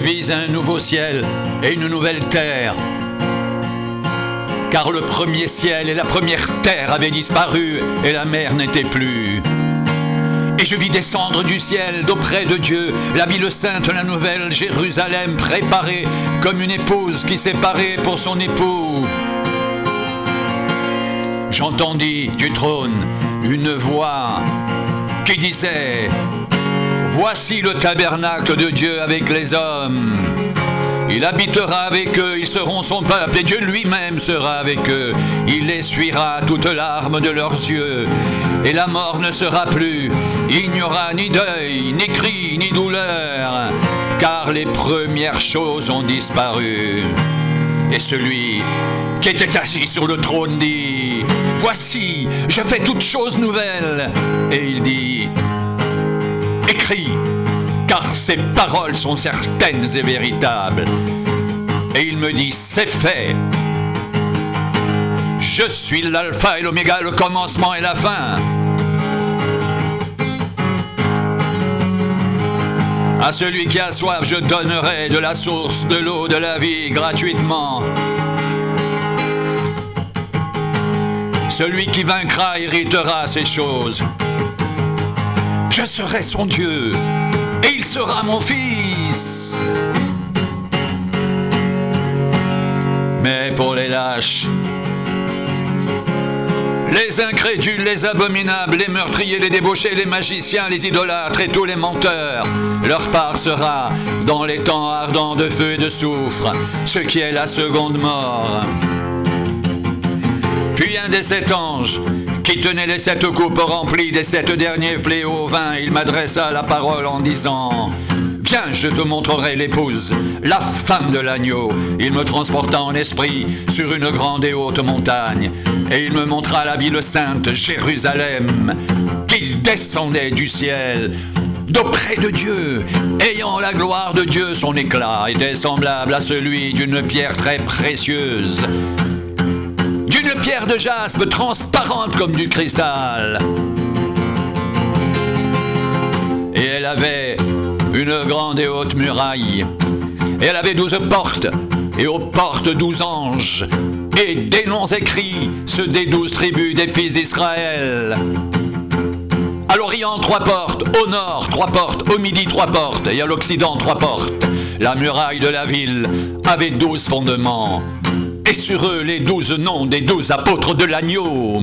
vis un nouveau ciel et une nouvelle terre, car le premier ciel et la première terre avaient disparu et la mer n'était plus. Et je vis descendre du ciel d'auprès de Dieu la ville sainte, la nouvelle Jérusalem, préparée comme une épouse qui s'est parée pour son époux. J'entendis du trône une voix qui disait: voici le tabernacle de Dieu avec les hommes. Il habitera avec eux, ils seront son peuple, et Dieu lui-même sera avec eux. Il essuiera toutes larmes de leurs yeux, et la mort ne sera plus. Il n'y aura ni deuil, ni cri, ni douleur, car les premières choses ont disparu. Et celui qui était assis sur le trône dit: voici, je fais toutes choses nouvelles. Et il dit: écris, car ces paroles sont certaines et véritables. Et il me dit: c'est fait. Je suis l'alpha et l'oméga, le commencement et la fin. À celui qui a soif, je donnerai de la source de l'eau de la vie gratuitement. Celui qui vaincra héritera ces choses. Je serai son Dieu, et il sera mon fils. Mais pour les lâches, les incrédules, les abominables, les meurtriers, les débauchés, les magiciens, les idolâtres et tous les menteurs, leur part sera dans les temps ardents de feu et de soufre, ce qui est la seconde mort. Puis un des 7 anges qui tenait les 7 coupes remplies des 7 derniers fléaux au vin, il m'adressa la parole en disant: viens, je te montrerai l'épouse, la femme de l'agneau. Il me transporta en esprit sur une grande et haute montagne, et il me montra la ville sainte, Jérusalem, qui descendait du ciel d'auprès de Dieu, ayant la gloire de Dieu. Son éclat était semblable à celui d'une pierre très précieuse, d'une pierre de jaspe transparente comme du cristal. Et elle avait une grande et haute muraille, et elle avait 12 portes, et aux portes 12 anges, et des noms écrits, ceux des 12 tribus des fils d'Israël. À l'Orient 3 portes, au Nord 3 portes, au Midi 3 portes, et à l'Occident 3 portes. La muraille de la ville avait 12 fondements, et sur eux les 12 noms des 12 apôtres de l'agneau.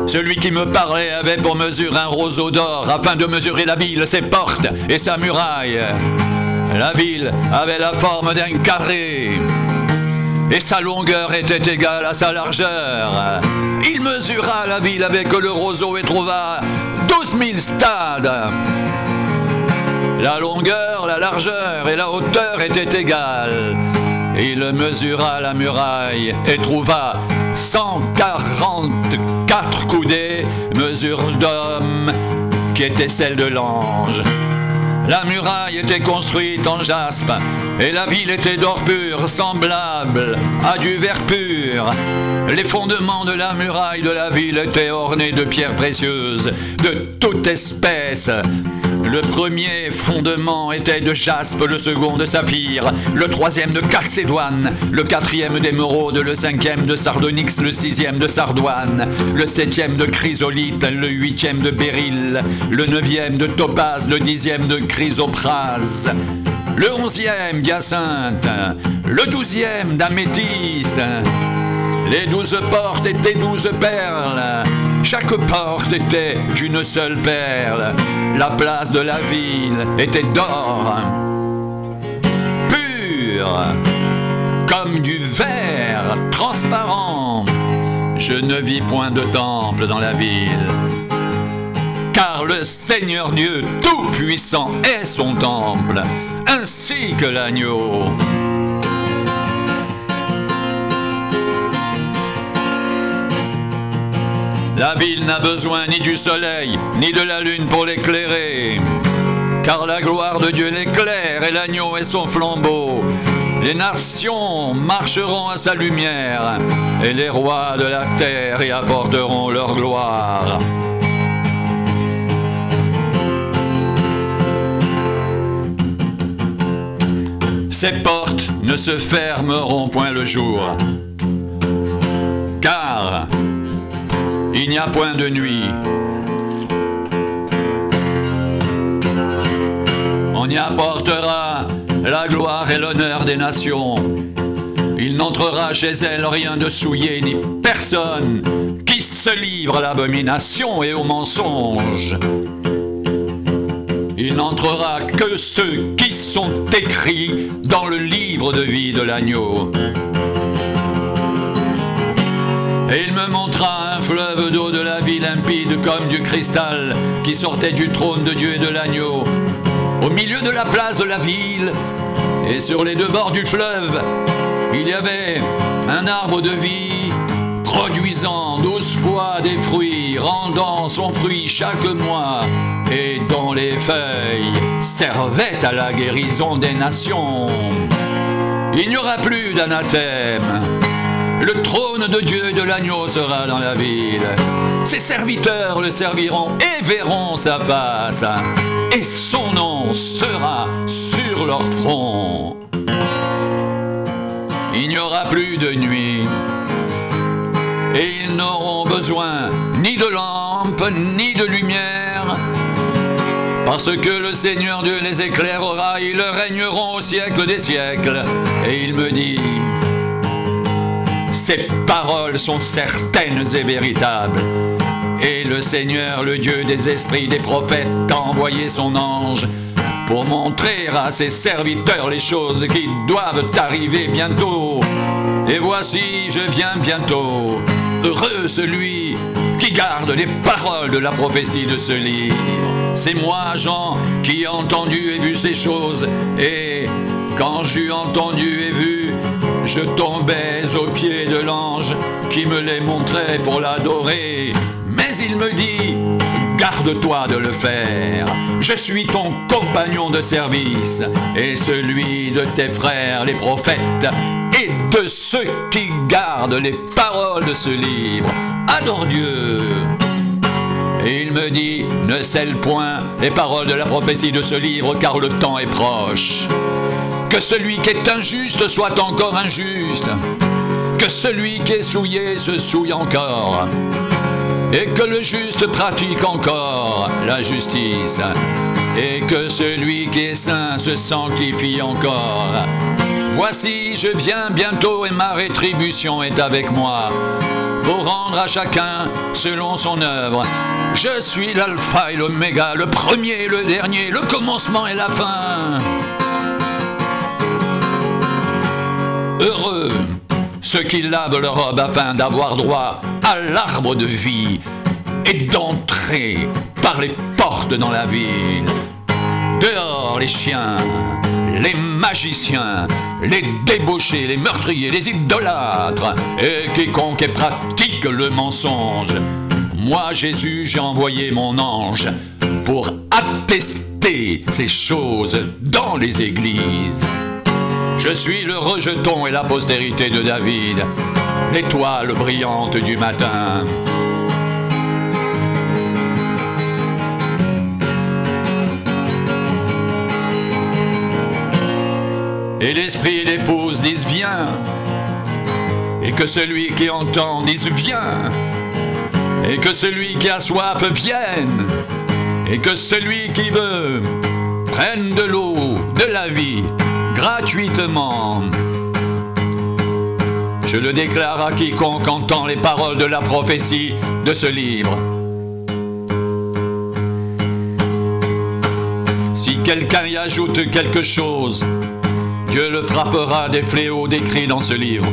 Celui qui me parlait avait pour mesure un roseau d'or, afin de mesurer la ville, ses portes et sa muraille. La ville avait la forme d'un carré, et sa longueur était égale à sa largeur. Il mesura la ville avec le roseau et trouva 12 000 stades. La longueur, la largeur et la hauteur étaient égales. Il mesura la muraille et trouva 144 coudées, mesure d'homme, qui était celle de l'ange. La muraille était construite en jaspe, et la ville était d'or pur, semblable à du verre pur. Les fondements de la muraille de la ville étaient ornés de pierres précieuses, de toute espèce. Le premier fondement était de jaspe, le second de saphir, le troisième de chalcédoine, le quatrième d'émeraude, le cinquième de sardonyx, le sixième de sardoine, le septième de chrysolite, le huitième de béryl, le neuvième de topaze, le dixième de chrysoprase, le 11e d'hyacinthe, le 12e d'améthyste. Les 12 portes étaient 12 perles. Chaque porte était d'une seule perle. La place de la ville était d'or pur, comme du verre transparent. Je ne vis point de temple dans la ville, car le Seigneur Dieu Tout-Puissant est son temple, ainsi que l'agneau. La ville n'a besoin ni du soleil, ni de la lune pour l'éclairer, car la gloire de Dieu l'éclaire et l'agneau est son flambeau. Les nations marcheront à sa lumière, et les rois de la terre y apporteront leur gloire. Ces portes ne se fermeront point le jour, car il n'y a point de nuit. On y apportera la gloire et l'honneur des nations. Il n'entrera chez elle rien de souillé, ni personne qui se livre à l'abomination et au mensonge. Il n'entrera que ceux qui sont écrits dans le livre de vie de l'agneau. Et il me montra un fleuve d'eau de la vie limpide comme du cristal qui sortait du trône de Dieu et de l'agneau. Au milieu de la place de la ville et sur les deux bords du fleuve, il y avait un arbre de vie produisant 12 fois des fruits, rendant son fruit chaque mois et dont les feuilles servaient à la guérison des nations. Il n'y aura plus d'anathème. Le trône de Dieu et de l'agneau sera dans la ville. Ses serviteurs le serviront et verront sa face, et son nom sera sur leur front. Il n'y aura plus de nuit, et ils n'auront besoin ni de lampe ni de lumière, parce que le Seigneur Dieu les éclairera. Ils régneront au siècle des siècles. Et il me dit: ces paroles sont certaines et véritables. Et le Seigneur, le Dieu des esprits des prophètes, a envoyé son ange pour montrer à ses serviteurs les choses qui doivent arriver bientôt. Et voici, je viens bientôt. Heureux celui qui garde les paroles de la prophétie de ce livre. C'est moi, Jean, qui ai entendu et vu ces choses. Et quand j'eus entendu et vu, je tombais aux pieds de l'ange qui me les montrait pour l'adorer. Mais il me dit: garde-toi de le faire. Je suis ton compagnon de service et celui de tes frères les prophètes et de ceux qui gardent les paroles de ce livre. Adore Dieu. Et il me dit: ne scelle point les paroles de la prophétie de ce livre, car le temps est proche. Que celui qui est injuste soit encore injuste, que celui qui est souillé se souille encore, et que le juste pratique encore la justice, et que celui qui est saint se sanctifie encore. Voici, je viens bientôt et ma rétribution est avec moi, pour rendre à chacun selon son œuvre. Je suis l'alpha et l'oméga, le premier et le dernier, le commencement et la fin. Heureux ceux qui lavent leur robe afin d'avoir droit à l'arbre de vie et d'entrer par les portes dans la ville. Dehors les chiens, les magiciens, les débauchés, les meurtriers, les idolâtres et quiconque pratique le mensonge. Moi, Jésus, j'ai envoyé mon ange pour attester ces choses dans les églises. Je suis le rejeton et la postérité de David, l'étoile brillante du matin. Et l'esprit et l'épouse disent viens, et que celui qui entend dise viens, et que celui qui a soif vienne, et que celui qui veut prenne de l'eau de la vie gratuitement. Je le déclare à quiconque entend les paroles de la prophétie de ce livre. Si quelqu'un y ajoute quelque chose, Dieu le frappera des fléaux décrits dans ce livre.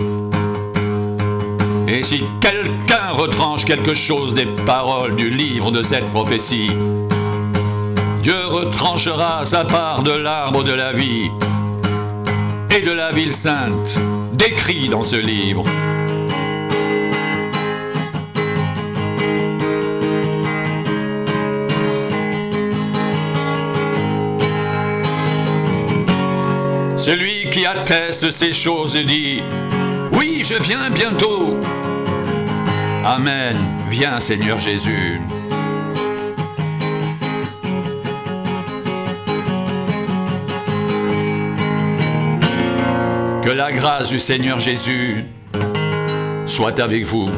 Et si quelqu'un retranche quelque chose des paroles du livre de cette prophétie, Dieu retranchera sa part de l'arbre de la vie et de la ville sainte, décrit dans ce livre. Celui qui atteste ces choses dit: oui, je viens bientôt. Amen. Viens, Seigneur Jésus. Que la grâce du Seigneur Jésus soit avec vous.